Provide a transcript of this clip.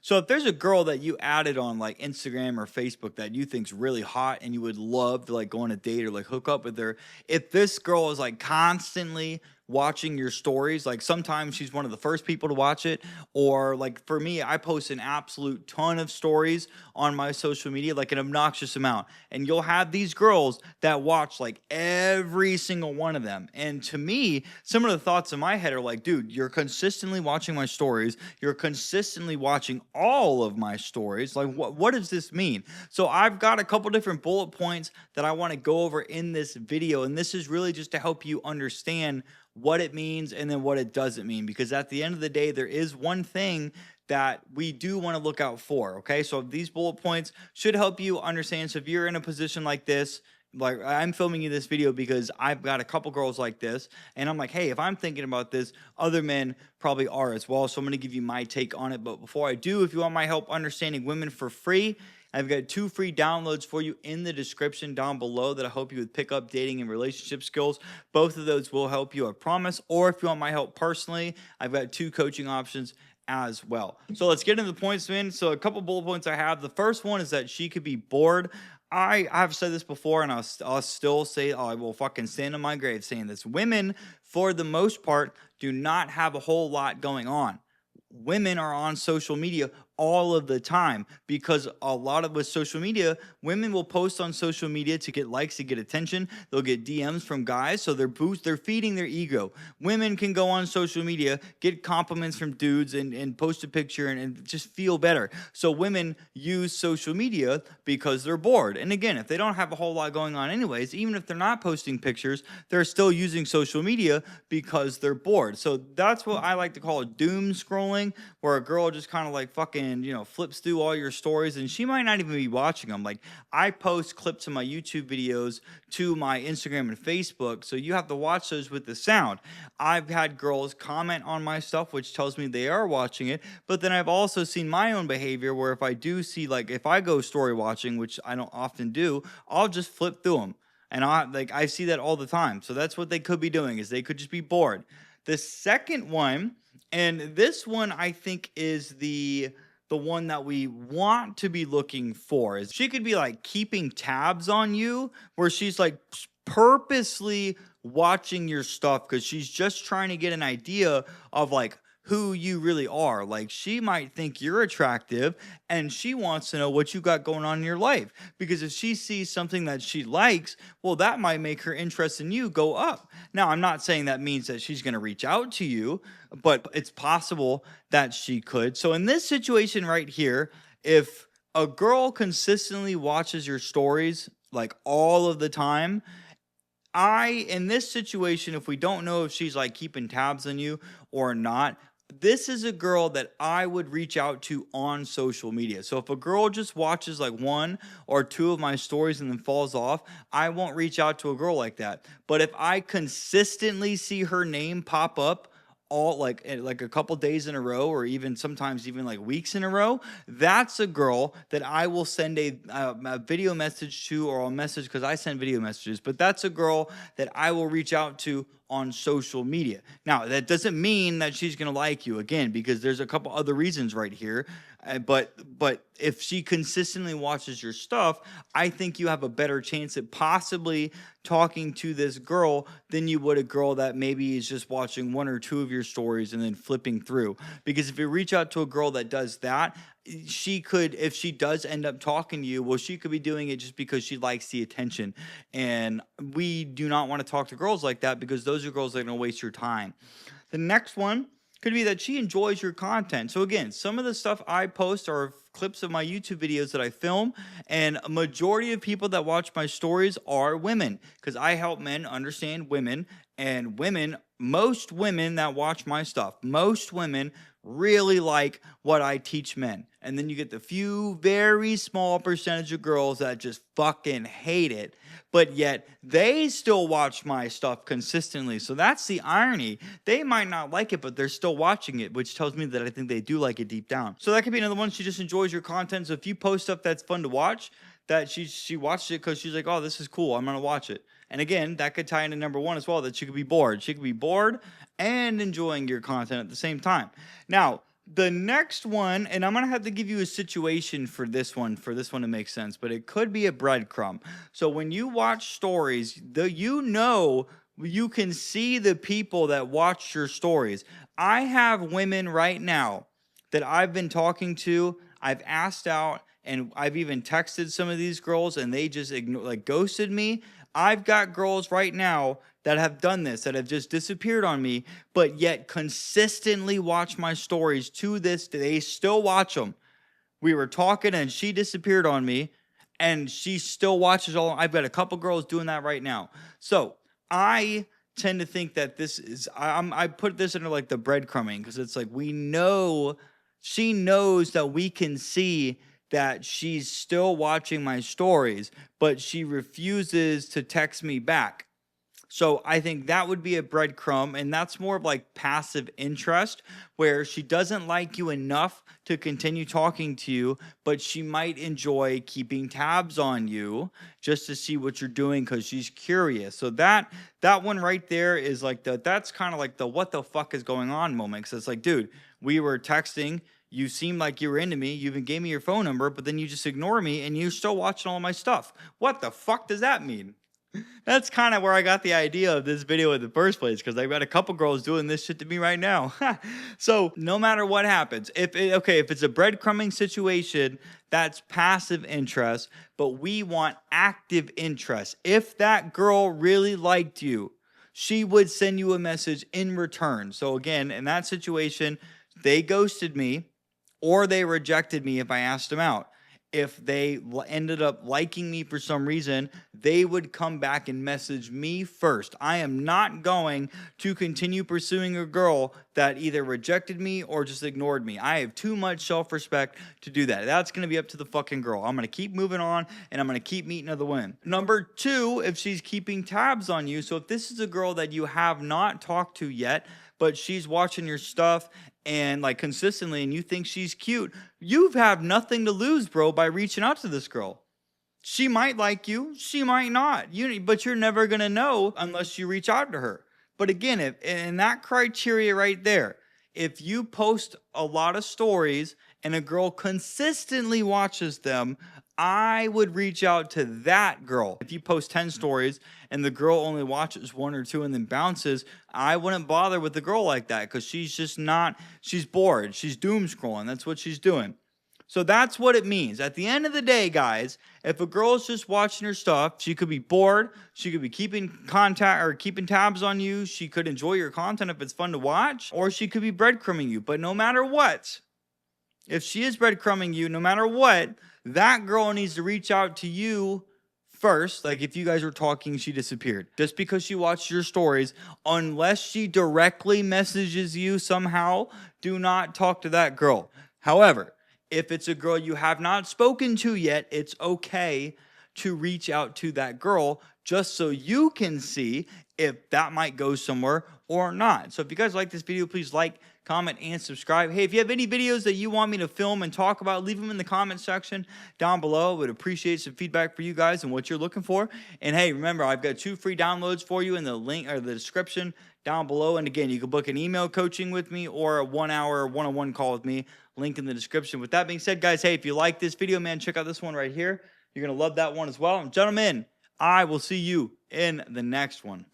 So if there's a girl that you added on like Instagram or Facebook that you think's really hot and you would love to like go on a date or like hook up with her, if this girl is like constantly watching your stories, like sometimes she's one of the first people to watch it, or like for me, I post an absolute ton of stories on my social media, like an obnoxious amount. And you'll have these girls that watch like every single one of them. And to me, some of the thoughts in my head are like, dude, you're consistently watching my stories. You're consistently watching all of my stories. Like, what does this mean? So I've got a couple different bullet points that I want to go over in this video. And this is really just to help you understand what it means and then what it doesn't mean. Because at the end of the day, there is one thing that we do want to look out for. Okay. So these bullet points should help you understand. So if you're in a position like this, like I'm filming you this video because I've got a couple girls like this, and I'm like, hey, if I'm thinking about this, other men probably are as well. So I'm going to give you my take on it. But before I do, if you want my help understanding women for free, I've got 2 free downloads for you in the description down below that I hope you would pick up dating and relationship skills. Both of those will help you, I promise. Or if you want my help personally, I've got 2 coaching options as well. So let's get into the points, man. So a couple bullet points I have. The first one is that she could be bored. I've said this before, and I'll still say, I will fucking stand on my grave saying this. Women, for the most part, do not have a whole lot going on. Women are on social media all of the time because a lot of with social media, women will post on social media to get likes, to get attention. They'll get DMs from guys, so they're feeding their ego. Women can go on social media, get compliments from dudes, and post a picture and just feel better. So women use social media because they're bored. And again, if they don't have a whole lot going on anyways, even if they're not posting pictures, they're still using social media because they're bored. So that's what I like to call doom scrolling, where a girl just kind of like fucking, flips through all your stories and she might not even be watching them. Like I post clips of my YouTube videos to my Instagram and Facebook, so you have to watch those with the sound. I've had girls comment on my stuff, which tells me they are watching it, but then I've also seen my own behavior where if I do see, like if I go story watching, which I don't often do, I'll just flip through them. And I see that all the time. So that's what they could be doing, is they could just be bored. The second one, and this one I think is the one that we want to be looking for, is she could be like keeping tabs on you, where she's like purposely watching your stuff because she's just trying to get an idea of like who you really are. Like she might think you're attractive and she wants to know what you got going on in your life, because if she sees something that she likes, well, that might make her interest in you go up. Now, I'm not saying that means that she's going to reach out to you, but it's possible that she could. So in this situation right here, if a girl consistently watches your stories like all of the time, in this situation, if we don't know if she's like keeping tabs on you or not, this is a girl that I would reach out to on social media. So if a girl just watches like 1 or 2 of my stories and then falls off, I won't reach out to a girl like that. But if I consistently see her name pop up all like a couple days in a row, or even sometimes even like weeks in a row, that's a girl that I will send a video message to, or I'll message, because I send video messages. But that's a girl that I will reach out to on social media. Now, that doesn't mean that she's going to like you, again, because there's a couple other reasons right here. But if she consistently watches your stuff, I think you have a better chance at possibly talking to this girl than you would a girl that maybe is just watching 1 or 2 of your stories and then flipping through. Because if you reach out to a girl that does that, she could, if she does end up talking to you, well, she could be doing it just because she likes the attention. And we do not want to talk to girls like that, because those are girls that are going to waste your time. The next one could be that she enjoys your content. So again, some of the stuff I post are clips of my YouTube videos that I film, and a majority of people that watch my stories are women, because I help men understand women. And most women that watch my stuff, most women really like what I teach men. And then you get the few very small percentage of girls that just fucking hate it, but yet they still watch my stuff consistently. So that's the irony. They might not like it, but they're still watching it, which tells me that I think they do like it deep down. So that could be another one. She just enjoys your content. So if you post stuff that's fun to watch, that she watched it because she's like, oh, this is cool, I'm gonna watch it. And again, that could tie into number 1 as well, that she could be bored. She could be bored and enjoying your content at the same time. Now, The next one, and I'm gonna have to give you a situation for this one to make sense, but it could be a breadcrumb. So when you watch stories, you can see the people that watch your stories. I have women right now that I've been talking to, I've asked out, and I've even texted some of these girls, and they just like ghosted me. I've got girls right now that have done this, that have just disappeared on me, but yet consistently watch my stories to this day. They still watch them. We were talking and she disappeared on me, and she still watches all. I've got a couple girls doing that right now. So I tend to think that this is, I put this under like the breadcrumbing, because it's like we know she knows that we can see that she's still watching my stories, but she refuses to text me back. So I think that would be a breadcrumb, and that's more of like passive interest, where she doesn't like you enough to continue talking to you, but she might enjoy keeping tabs on you just to see what you're doing because she's curious. So that one right there is like that's kind of like the what the fuck is going on moment. Because it's like, dude, we were texting. You seemed like you were into me. You even gave me your phone number, but then you just ignore me and you're still watching all my stuff. What the fuck does that mean? That's kind of where I got the idea of this video in the first place, because I've got a couple girls doing this shit to me right now. So no matter what happens, if it's a breadcrumbing situation, that's passive interest, but we want active interest. If that girl really liked you, she would send you a message in return. So again, in that situation, they ghosted me or they rejected me if I asked them out. If they ended up liking me for some reason, they would come back and message me first. I am not going to continue pursuing a girl that either rejected me or just ignored me. I have too much self-respect to do that. That's going to be up to the fucking girl. I'm going to keep moving on, and I'm going to keep meeting other women. Number two, if she's keeping tabs on you. So if this is a girl that you have not talked to yet, but she's watching your stuff and like consistently, and you think she's cute, you have nothing to lose, bro, by reaching out to this girl. She might like you, she might not. But you're never gonna know unless you reach out to her. But again, if in that criteria right there, if you post a lot of stories and a girl consistently watches them, I would reach out to that girl. If you post 10 stories and the girl only watches one or two and then bounces, I wouldn't bother with the girl like that, because she's just not, she's bored. She's doom scrolling. That's what she's doing. So that's what it means. At the end of the day, guys, if a girl's just watching her stuff, she could be bored. She could be keeping contact or keeping tabs on you. She could enjoy your content if it's fun to watch, or she could be breadcrumbing you. But no matter what, if she is breadcrumbing you, no matter what, that girl needs to reach out to you first. Like if you guys were talking, she disappeared. Just because she watched your stories, unless she directly messages you somehow, do not talk to that girl. However, if it's a girl you have not spoken to yet, it's okay to reach out to that girl just so you can see if that might go somewhere or not. So if you guys like this video, please like, comment, and subscribe. Hey, if you have any videos that you want me to film and talk about, leave them in the comment section down below. I would appreciate some feedback for you guys and what you're looking for. And hey, remember, I've got 2 free downloads for you in the link or the description down below. And again, you can book an email coaching with me or a 1-hour one-on-one call with me. Link in the description. With that being said, guys, hey, if you like this video, man, check out this one right here. You're going to love that one as well. And gentlemen, I will see you in the next one.